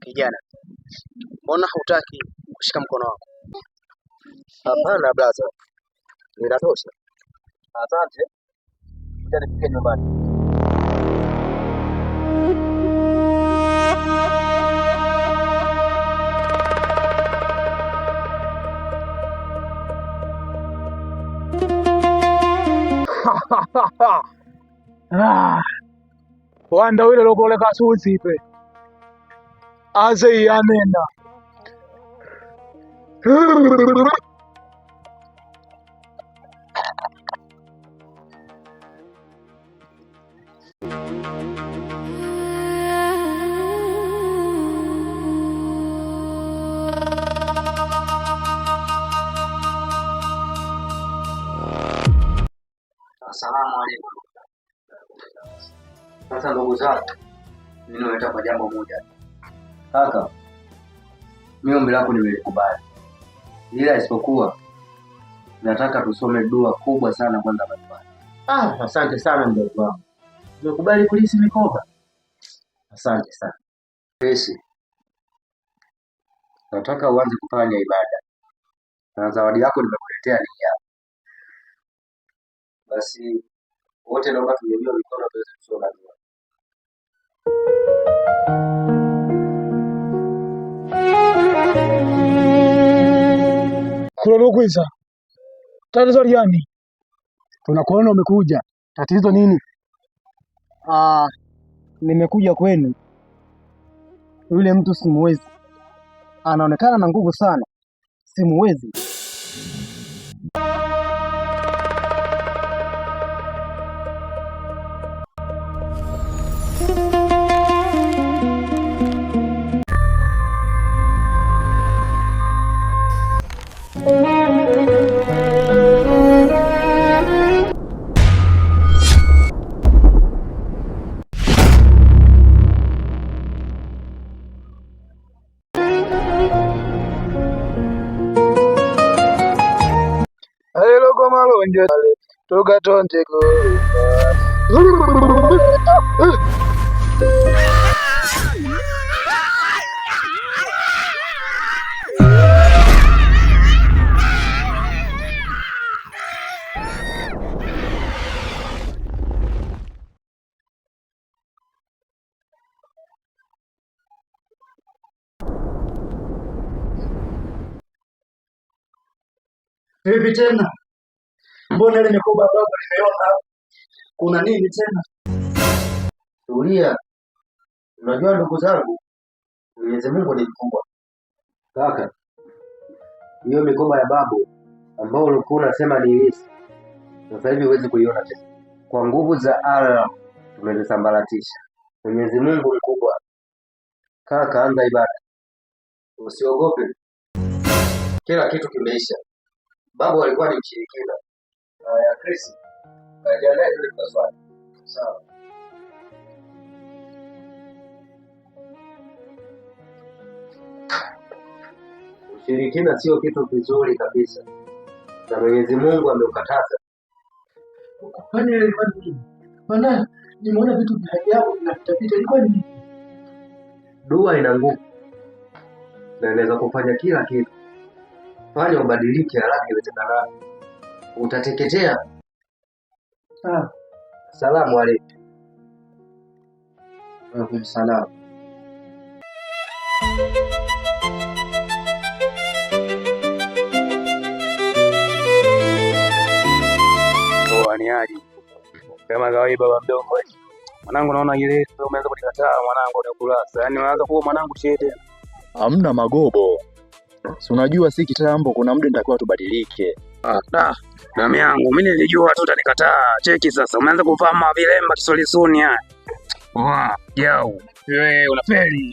Kijana, mbona hutaki kushika mkono wako? Hapana brother, ninatosha. Asante. Ngoja nifike nyumbani. Wanda wile lokoleka suzipe aze yanena Asalamu alaykum. Sasa ndugu zangu, ninaleta kwa jambo moja. Kaka, mimi ombi lako nimelikubali. Ila isipokuwa nataka tusome dua kubwa sana kwanza majumbani. Asante sana mdogo wangu. Nimekubali kulisi mikoba. Asante sana. Pesi. Nataka uanze kufanya ibada. Na zawadi yako nimekuletea ni hapa. Basi wote naomba tunyanyue mikono tuweze kusoma dua. Kulolokwiza. Tatizo gani? Tunakuona umekuja. Tatizo nini? Nimekuja kwenu. Yule mtu simuwezi. Anaonekana na nguvu sana. Simuwezi. Malonje tugatonje ko Vipi tena? Mbona ile mikoba baba nimeona kuna nini tena? Tulia. Unajua ndugu zangu, Mwenyezi Mungu ni mkubwa. Kaka, hiyo mikoba ya babu ambao ulikuwa unasema ni hizi, sasa hivi huwezi kuiona tena. Kwa nguvu za Allah tumezisambaratisha. Mwenyezi Mungu mkubwa. Kaka, anza ibada. Usiogope. Kila kitu kimeisha. Babu alikuwa ni mshirikina. Ya Kristo. Kajiandae ile kwa swali. Sawa. Ushirikina sio kitu kizuri kabisa. Na Mwenyezi Mungu ameukataza. Kwani ilikuwa nini? Bwana, nimeona vitu vya ajabu vinapita. Ilikuwa nini? Dua ina nguvu. Na inaweza kufanya kila kitu. Fanya ubadilike haraka iwezekanavyo. Utateketea. Salamu alaykum. Wa alaykum salaam. Waniaji. Kama kawaida baba mdogo. Mwanangu naona ile umeanza kunikataa mwanangu na kulasa. Yaani unaanza kuwa mwanangu chete. Hamna magobo. Si unajua si kitambo kuna muda nitakuwa tubadilike. Damu yangu mimi nilijua tu utanikataa. Cheki sasa umeanza kufahamu vilemba kisolisuni haya. Yao. Wewe unafeli.